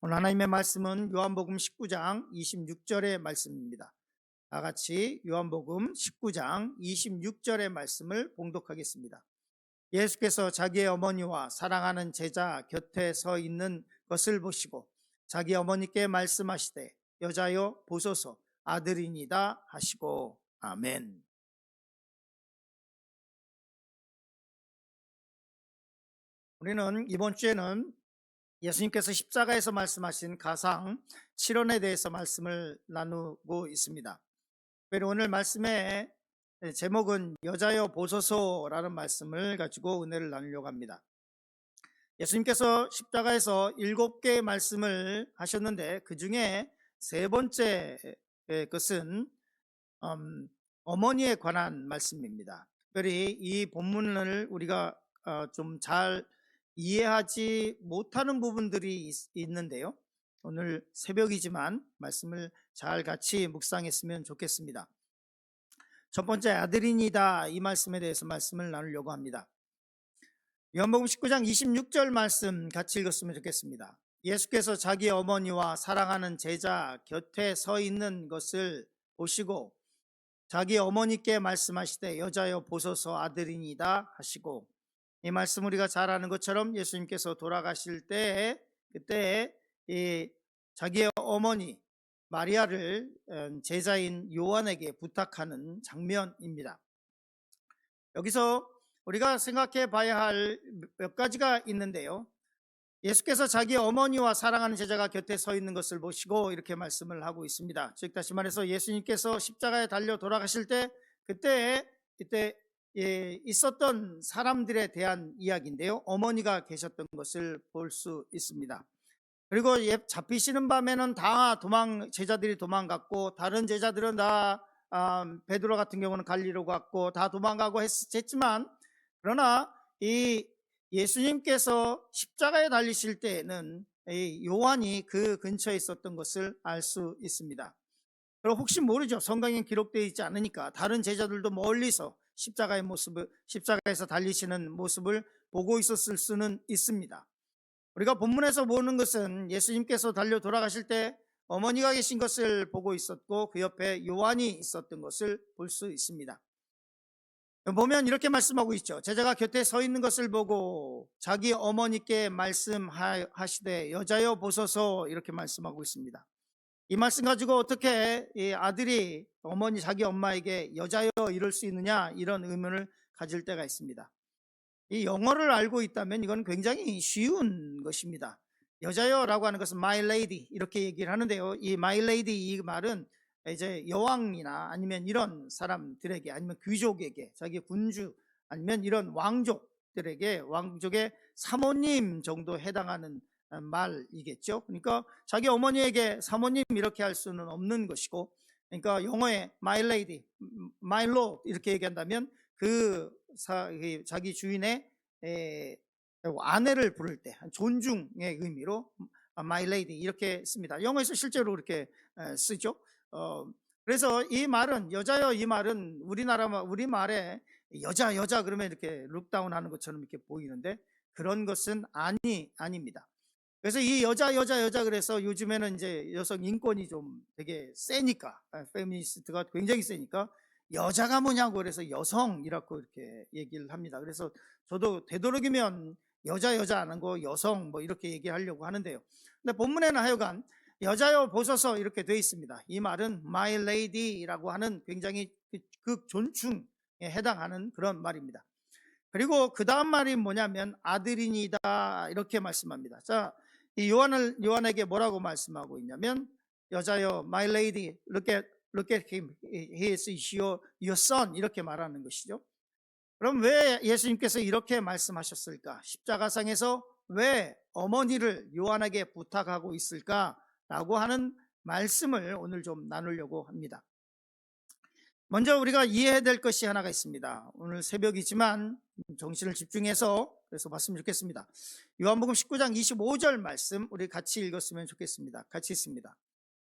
오늘 하나님의 말씀은 요한복음 19장 26절의 말씀입니다. 다 같이 요한복음 19장 26절의 말씀을 봉독하겠습니다. 예수께서 자기의 어머니와 사랑하는 제자 곁에 서 있는 것을 보시고 자기 어머니께 말씀하시되 여자여 보소서 아들이니다 하시고 아멘. 우리는 이번 주에는 예수님께서 십자가에서 말씀하신 가상 7원에 대해서 말씀을 나누고 있습니다. 그리고 오늘 말씀의 제목은 여자여 보소서라는 말씀을 가지고 은혜를 나누려고 합니다. 예수님께서 십자가에서 7개의 말씀을 하셨는데 그 중에 세 번째 것은 어머니에 관한 말씀입니다. 특별히 이 본문을 우리가 좀 잘 이해하지 못하는 부분들이 있는데요. 오늘 새벽이지만 말씀을 잘 같이 묵상했으면 좋겠습니다. 첫 번째 아들이니다 이 말씀에 대해서 말씀을 나누려고 합니다. 요한복음 19장 26절 말씀 같이 읽었으면 좋겠습니다. 예수께서 자기 어머니와 사랑하는 제자 곁에 서 있는 것을 보시고 자기 어머니께 말씀하시되 여자여 보소서 아들이니다 하시고, 이 말씀 우리가 잘 아는 것처럼 예수님께서 돌아가실 때 그때 자기의 어머니 마리아를 제자인 요한에게 부탁하는 장면입니다. 여기서 우리가 생각해 봐야 할 몇 가지가 있는데요. 예수께서 자기 어머니와 사랑하는 제자가 곁에 서 있는 것을 보시고 이렇게 말씀을 하고 있습니다. 즉 다시 말해서 예수님께서 십자가에 달려 돌아가실 때 그때 있었던 사람들에 대한 이야기인데요. 어머니가 계셨던 것을 볼 수 있습니다. 그리고 잡히시는 밤에는 다 제자들이 도망갔고 다른 제자들은 다 베드로 같은 경우는 갈리로 갔고 다 도망가고 했지만, 그러나 이 예수님께서 십자가에 달리실 때에는 요한이 그 근처에 있었던 것을 알 수 있습니다. 그리고 혹시 모르죠. 성경에 기록되어 있지 않으니까 다른 제자들도 멀리서 십자가에서 달리시는 모습을 보고 있었을 수는 있습니다. 우리가 본문에서 보는 것은 예수님께서 달려 돌아가실 때 어머니가 계신 것을 보고 있었고 그 옆에 요한이 있었던 것을 볼 수 있습니다. 보면 이렇게 말씀하고 있죠. 제자가 곁에 서 있는 것을 보고 자기 어머니께 말씀하시되 여자여 보소서, 이렇게 말씀하고 있습니다. 이 말씀 가지고 어떻게 이 아들이 자기 엄마에게 여자여 이럴 수 있느냐, 이런 의문을 가질 때가 있습니다. 이 영어를 알고 있다면 이건 굉장히 쉬운 것입니다. 여자여라고 하는 것은 my lady 이렇게 얘기를 하는데요. 이 my lady 이 말은 이제 여왕이나 아니면 이런 사람들에게, 아니면 귀족에게, 자기 군주 아니면 이런 왕족들에게, 왕족의 사모님 정도 해당하는 말이겠죠. 그러니까 자기 어머니에게 사모님 이렇게 할 수는 없는 것이고, 그러니까 영어에 my lady, my lord 이렇게 얘기한다면 자기 주인의 아내를 부를 때 존중의 의미로 my lady 이렇게 씁니다. 영어에서 실제로 그렇게 쓰죠. 그래서 이 말은 여자여, 이 말은 우리말에 여자 그러면 이렇게 룩다운 하는 것처럼 이렇게 보이는데 그런 것은 아닙니다. 그래서 이 여자 그래서 요즘에는 이제 여성 인권이 좀 되게 세니까, 페미니스트가 굉장히 세니까 여자가 뭐냐고 그래서 여성이라고 이렇게 얘기를 합니다. 그래서 저도 되도록이면 여자 안 하고 여성 뭐 이렇게 얘기하려고 하는데요. 근데 본문에는 하여간 여자여 보소서 이렇게 되어 있습니다. 이 말은 my lady라고 하는 굉장히 극존중에 해당하는 그런 말입니다. 그리고 그 다음 말이 뭐냐면 아들이니다 이렇게 말씀합니다. 자, 이 요한에게 뭐라고 말씀하고 있냐면 여자여 my lady look at him, he is your son 이렇게 말하는 것이죠. 그럼 왜 예수님께서 이렇게 말씀하셨을까? 십자가상에서 왜 어머니를 요한에게 부탁하고 있을까라고 하는 말씀을 오늘 좀 나누려고 합니다. 먼저 우리가 이해해야 될 것이 하나가 있습니다. 오늘 새벽이지만 정신을 집중해서 그래서 봤으면 좋겠습니다. 요한복음 19장 25절 말씀 우리 같이 읽었으면 좋겠습니다. 같이 읽습니다.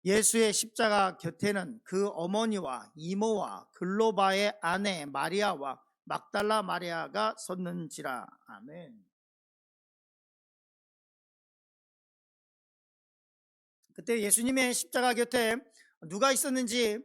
예수의 십자가 곁에는 그 어머니와 이모와 글로바의 아내 마리아와 막달라 마리아가 섰는지라. 아멘. 그때 예수님의 십자가 곁에 누가 있었는지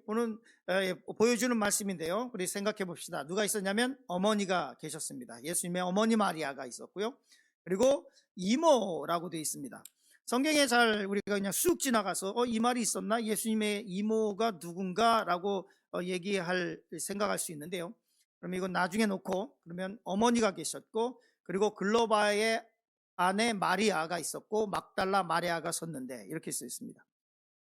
보여주는 말씀인데요. 우리 생각해 봅시다. 누가 있었냐면 어머니가 계셨습니다. 예수님의 어머니 마리아가 있었고요. 그리고 이모라고 되어 있습니다. 성경에 잘 우리가 그냥 쑥 지나가서 이 말이 있었나? 예수님의 이모가 누군가? 라고 생각할 수 있는데요. 그러면 이건 나중에 놓고, 그러면 어머니가 계셨고, 그리고 글로바의 아내 마리아가 있었고, 막달라 마리아가 섰는데, 이렇게 써 있습니다.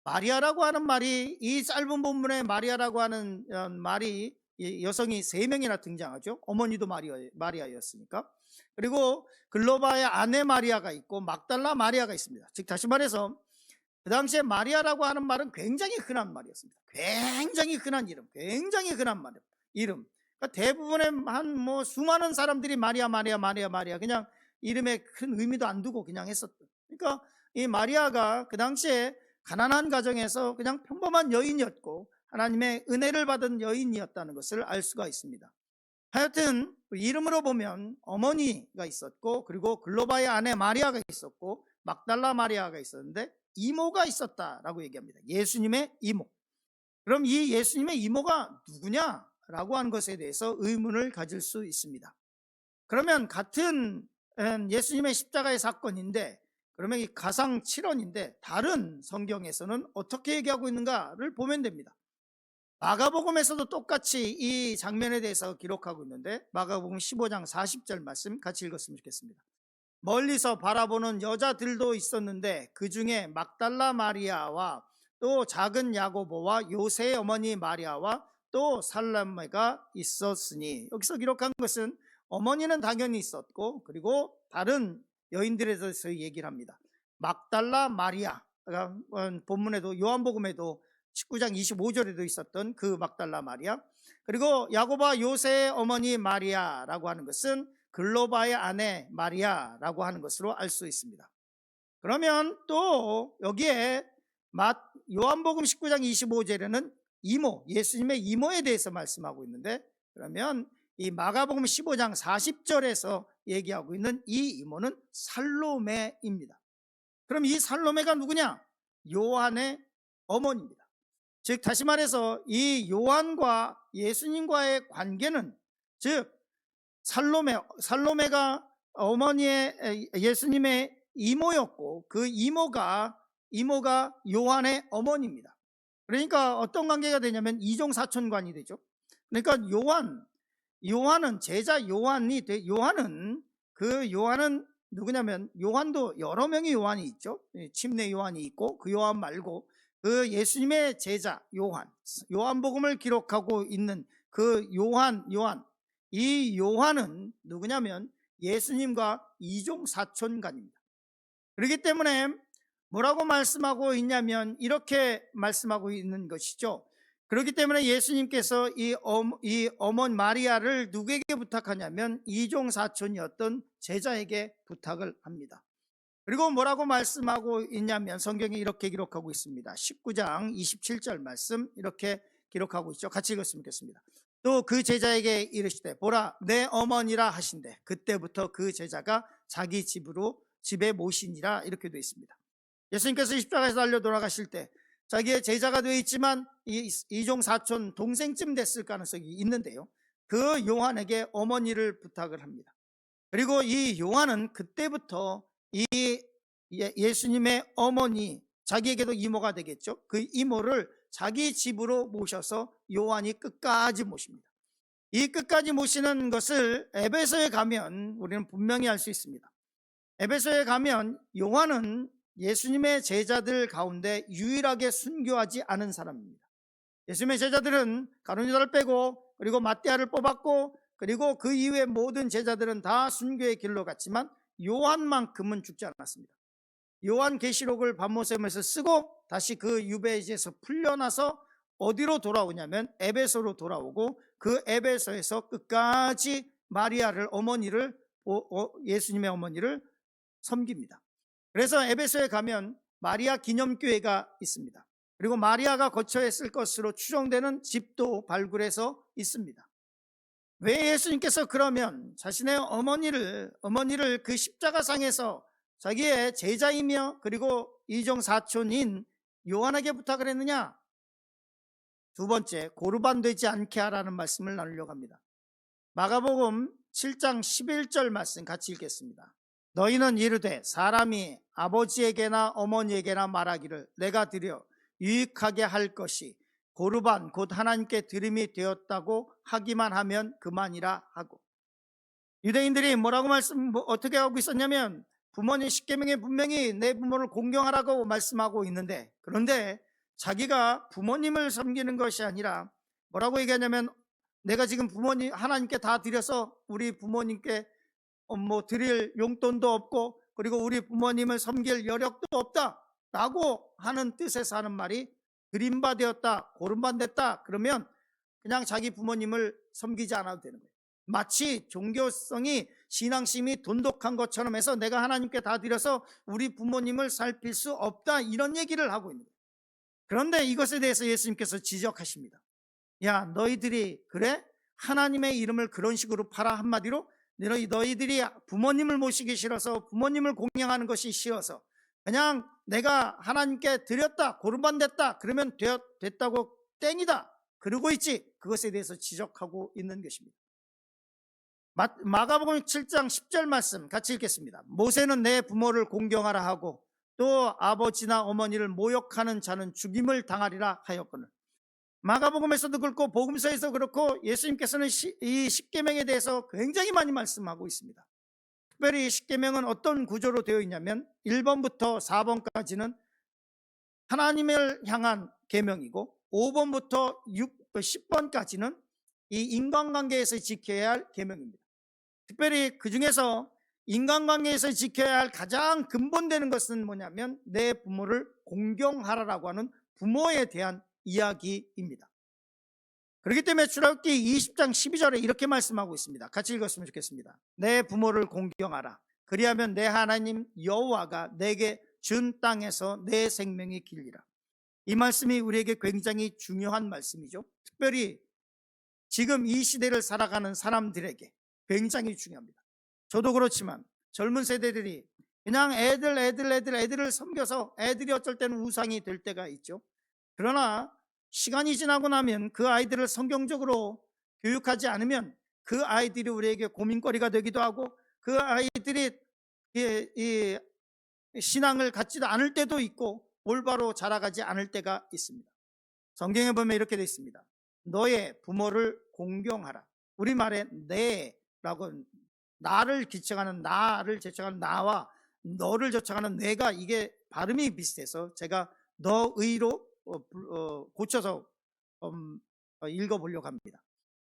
마리아라고 하는 말이, 이 짧은 본문에 마리아라고 하는 말이 여성이 3명이나 등장하죠. 어머니도 마리아였으니까. 그리고 글로바의 아내 마리아가 있고 막달라 마리아가 있습니다. 즉 다시 말해서 그 당시에 마리아라고 하는 말은 굉장히 흔한 말이었습니다. 굉장히 흔한 이름, 굉장히 흔한 이름. 그러니까 대부분의 수많은 사람들이 마리아 그냥 이름에 큰 의미도 안 두고 그냥 했었던. 그러니까 이 마리아가 그 당시에 가난한 가정에서 그냥 평범한 여인이었고 하나님의 은혜를 받은 여인이었다는 것을 알 수가 있습니다. 하여튼 이름으로 보면 어머니가 있었고, 그리고 글로바의 아내 마리아가 있었고, 막달라 마리아가 있었는데 이모가 있었다라고 얘기합니다. 예수님의 이모. 그럼 이 예수님의 이모가 누구냐라고 하는 것에 대해서 의문을 가질 수 있습니다. 그러면 같은 예수님의 십자가의 사건인데, 그러면 이 가상 7원인데 다른 성경에서는 어떻게 얘기하고 있는가를 보면 됩니다. 마가복음에서도 똑같이 이 장면에 대해서 기록하고 있는데, 마가복음 15장 40절 말씀 같이 읽었으면 좋겠습니다. 멀리서 바라보는 여자들도 있었는데 그 중에 막달라 마리아와 또 작은 야고보와 요새의 어머니 마리아와 또 살로메가 있었으니, 여기서 기록한 것은 어머니는 당연히 있었고, 그리고 다른 여인들에 대해서 얘기를 합니다. 막달라 마리아, 본문에도 요한복음에도 19장 25절에도 있었던 그 막달라 마리아, 그리고 야고보와 요새의 어머니 마리아라고 하는 것은 글로바의 아내 마리아라고 하는 것으로 알 수 있습니다. 그러면 또 여기에 요한복음 19장 25절에는 이모, 예수님의 이모에 대해서 말씀하고 있는데, 그러면 이 마가복음 15장 40절에서 얘기하고 있는 이 이모는 살로메입니다. 그럼 이 살로메가 누구냐? 요한의 어머니입니다. 즉 다시 말해서 이 요한과 예수님과의 관계는, 즉 살로메가 어머니의 예수님의 이모였고, 그 이모가 요한의 어머니입니다. 그러니까 어떤 관계가 되냐면 이종사촌관이 되죠. 그러니까 요한은 제자 요한이 요한은 누구냐면, 요한도 여러 명의 요한이 있죠. 침례 요한이 있고, 그 요한 말고 그 예수님의 제자 요한복음을 기록하고 있는 그 이 요한은 누구냐면 예수님과 이종사촌간입니다. 그렇기 때문에 뭐라고 말씀하고 있냐면 이렇게 말씀하고 있는 것이죠. 그렇기 때문에 예수님께서 이 어머니 마리아를 누구에게 부탁하냐면 이종사촌이었던 제자에게 부탁을 합니다. 그리고 뭐라고 말씀하고 있냐면 성경에 이렇게 기록하고 있습니다. 19장 27절 말씀 이렇게 기록하고 있죠. 같이 읽었으면 좋겠습니다. 또 그 제자에게 이르시되 보라 내 어머니라 하신대 그때부터 그 제자가 자기 집에 모시니라, 이렇게 되어 있습니다. 예수님께서 십자가에서 달려 돌아가실 때 자기의 제자가 되어 있지만 이종 사촌 동생쯤 됐을 가능성이 있는데요, 그 요한에게 어머니를 부탁을 합니다. 그리고 이 요한은 그때부터 이 예수님의 어머니, 자기에게도 이모가 되겠죠, 그 이모를 자기 집으로 모셔서 요한이 끝까지 모십니다. 이 끝까지 모시는 것을 에베소에 가면 우리는 분명히 알 수 있습니다. 에베소에 가면 요한은 예수님의 제자들 가운데 유일하게 순교하지 않은 사람입니다. 예수님의 제자들은 가룟 유다를 빼고, 그리고 ματ대아를 뽑았고, 그리고 그 이후에 모든 제자들은 다 순교의 길로 갔지만 요한만큼은 죽지 않았습니다. 요한 계시록을 반모섬에서 쓰고 다시 그 유배지에서 풀려나서 어디로 돌아오냐면 에베소로 돌아오고, 그 에베소에서 끝까지 마리아를, 예수님의 어머니를 섬깁니다. 그래서 에베소에 가면 마리아 기념교회가 있습니다. 그리고 마리아가 거처했을 것으로 추정되는 집도 발굴해서 있습니다. 왜 예수님께서 그러면 자신의 어머니를 그 십자가상에서 자기의 제자이며 그리고 이종 사촌인 요한에게 부탁을 했느냐? 두 번째, 고르반 되지 않게 하라는 말씀을 나누려고 합니다. 마가복음 7장 11절 말씀 같이 읽겠습니다. 너희는 이르되 사람이 아버지에게나 어머니에게나 말하기를 내가 드려 유익하게 할 것이 고르반 곧 하나님께 드림이 되었다고 하기만 하면 그만이라 하고, 유대인들이 뭐라고 어떻게 하고 있었냐면, 부모님 십계명에 분명히 내 부모를 공경하라고 말씀하고 있는데, 그런데 자기가 부모님을 섬기는 것이 아니라 뭐라고 얘기하냐면, 내가 지금 부모님 하나님께 다 드려서 우리 부모님께 드릴 용돈도 없고, 그리고 우리 부모님을 섬길 여력도 없다 라고 하는 뜻에서 하는 말이, 드림바 되었다, 고름반 됐다 그러면 그냥 자기 부모님을 섬기지 않아도 되는 거예요. 마치 종교성이, 신앙심이 돈독한 것처럼 해서 내가 하나님께 다 드려서 우리 부모님을 살필 수 없다, 이런 얘기를 하고 있는 거예요. 그런데 이것에 대해서 예수님께서 지적하십니다. 야, 너희들이 그래? 하나님의 이름을 그런 식으로 팔아? 한마디로 너희들이 부모님을 모시기 싫어서, 부모님을 공경하는 것이 싫어서 그냥 내가 하나님께 드렸다, 고르반 됐다 그러면 됐다고 땡이다 그러고 있지, 그것에 대해서 지적하고 있는 것입니다. 마가복음 7장 10절 말씀 같이 읽겠습니다. 모세는 내 부모를 공경하라 하고 또 아버지나 어머니를 모욕하는 자는 죽임을 당하리라 하였거늘. 마가복음에서도 그렇고 복음서에서 그렇고 예수님께서는 이 십계명에 대해서 굉장히 많이 말씀하고 있습니다. 특별히 십계명은 어떤 구조로 되어 있냐면 1번부터 4번까지는 하나님을 향한 계명이고, 5번부터 10번까지는 이 인간관계에서 지켜야 할 계명입니다. 특별히 그 중에서 인간관계에서 지켜야 할 가장 근본되는 것은 뭐냐면 내 부모를 공경하라라고 하는 부모에 대한 이야기입니다. 그렇기 때문에 출애굽기 20장 12절에 이렇게 말씀하고 있습니다. 같이 읽었으면 좋겠습니다. 내 부모를 공경하라. 그리하면 내 하나님 여호와가 내게 준 땅에서 내 생명이 길리라. 이 말씀이 우리에게 굉장히 중요한 말씀이죠. 특별히 지금 이 시대를 살아가는 사람들에게 굉장히 중요합니다. 저도 그렇지만 젊은 세대들이 그냥 애들을 섬겨서 애들이 어쩔 때는 우상이 될 때가 있죠. 그러나 시간이 지나고 나면 그 아이들을 성경적으로 교육하지 않으면 그 아이들이 우리에게 고민거리가 되기도 하고, 그 아이들이 이 신앙을 갖지도 않을 때도 있고 올바로 자라가지 않을 때가 있습니다. 성경에 보면 이렇게 되어 있습니다. 너의 부모를 공경하라. 우리말에 내라고, 나를 지칭하는 나와 너를 지칭하는 내가, 이게 발음이 비슷해서 제가 너의로 고쳐서 읽어보려고 합니다.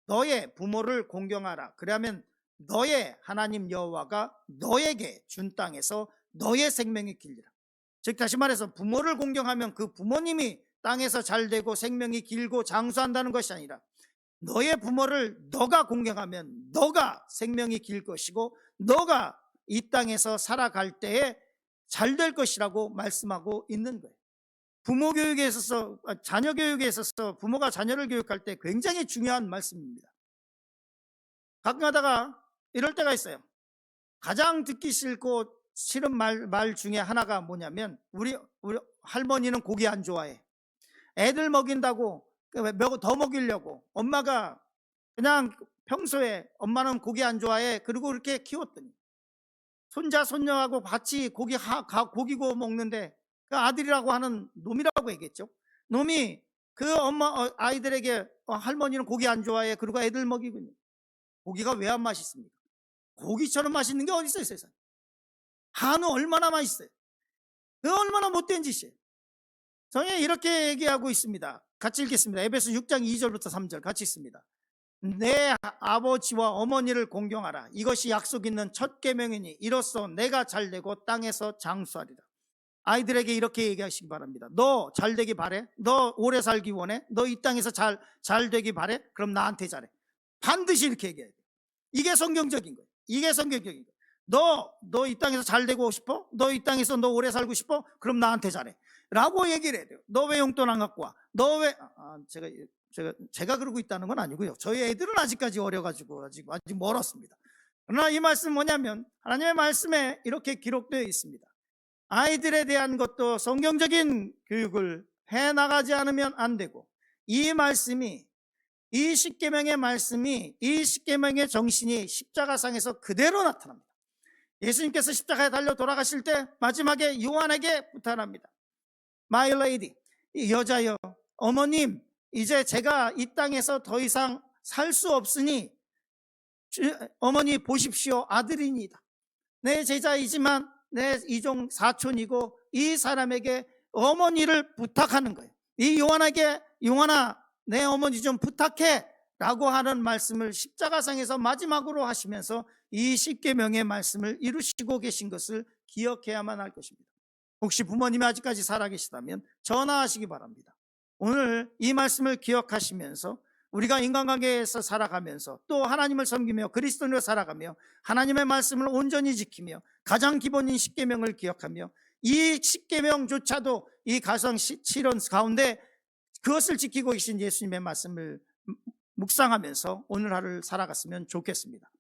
너의 부모를 공경하라. 그러면 너의 하나님 여호와가 너에게 준 땅에서 너의 생명이 길리라. 즉 다시 말해서 부모를 공경하면 그 부모님이 땅에서 잘되고 생명이 길고 장수한다는 것이 아니라, 너의 부모를 너가 공경하면 너가 생명이 길 것이고 너가 이 땅에서 살아갈 때에 잘 될 것이라고 말씀하고 있는 거예요. 부모 교육에 있어서, 자녀 교육에 있어서 부모가 자녀를 교육할 때 굉장히 중요한 말씀입니다. 가끔 가다가 이럴 때가 있어요. 가장 듣기 싫고 싫은 말 중에 하나가 뭐냐면, 우리 할머니는 고기 안 좋아해. 애들 먹인다고 더 먹이려고 엄마가 그냥 평소에 엄마는 고기 안 좋아해 그리고 그렇게 키웠더니 손자 손녀하고 같이 고기 구워 먹는데 그 아들이라고 하는 놈이라고 얘기했죠. 놈이 그 엄마 아이들에게 할머니는 고기 안 좋아해 그리고 애들 먹이군요. 고기가 왜 안 맛있습니까? 고기처럼 맛있는 게 어디 있어요, 세상에. 한우 얼마나 맛있어요. 그 얼마나 못된 짓이에요. 성경에 이렇게 얘기하고 있습니다. 같이 읽겠습니다. 에베소 6장 2절부터 3절 같이 읽습니다. 내 아버지와 어머니를 공경하라. 이것이 약속 있는 첫 계명이니 이로써 내가 잘되고 땅에서 장수하리라. 아이들에게 이렇게 얘기하시기 바랍니다. 너 잘되기 바래? 너 오래 살기 원해? 너 이 땅에서 잘되기 바래? 그럼 나한테 잘해. 반드시 이렇게 얘기해야 돼. 이게 성경적인 거예요. 이게 성경적인 거예요. 너 이 땅에서 잘되고 싶어? 너 이 땅에서 너 오래 살고 싶어? 그럼 나한테 잘해 라고 얘기를 해야 돼요. 너 왜 용돈 안 갖고 와? 너 왜 제가 그러고 있다는 건 아니고요. 저희 애들은 아직까지 어려가지고 아직 멀었습니다. 그러나 이 말씀 뭐냐면 하나님의 말씀에 이렇게 기록되어 있습니다. 아이들에 대한 것도 성경적인 교육을 해나가지 않으면 안 되고, 이 말씀이, 이 십계명의 말씀이, 이 십계명의 정신이 십자가상에서 그대로 나타납니다. 예수님께서 십자가에 달려 돌아가실 때 마지막에 요한에게 부탁합니다. My lady, 이 여자여, 어머님, 이제 제가 이 땅에서 더 이상 살 수 없으니 어머니 보십시오, 아들이니다. 내 제자이지만 내 이종 사촌이고 이 사람에게 어머니를 부탁하는 거예요. 이 요한에게, 요한아, 내 어머니 좀 부탁해 라고 하는 말씀을 십자가상에서 마지막으로 하시면서 이 십계명의 말씀을 이루시고 계신 것을 기억해야만 할 것입니다. 혹시 부모님이 아직까지 살아계시다면 전화하시기 바랍니다. 오늘 이 말씀을 기억하시면서 우리가 인간관계에서 살아가면서 또 하나님을 섬기며 그리스도인으로 살아가며 하나님의 말씀을 온전히 지키며 가장 기본인 십계명을 기억하며 이 십계명조차도 이 가정 실현 가운데 그것을 지키고 계신 예수님의 말씀을 묵상하면서 오늘 하루를 살아갔으면 좋겠습니다.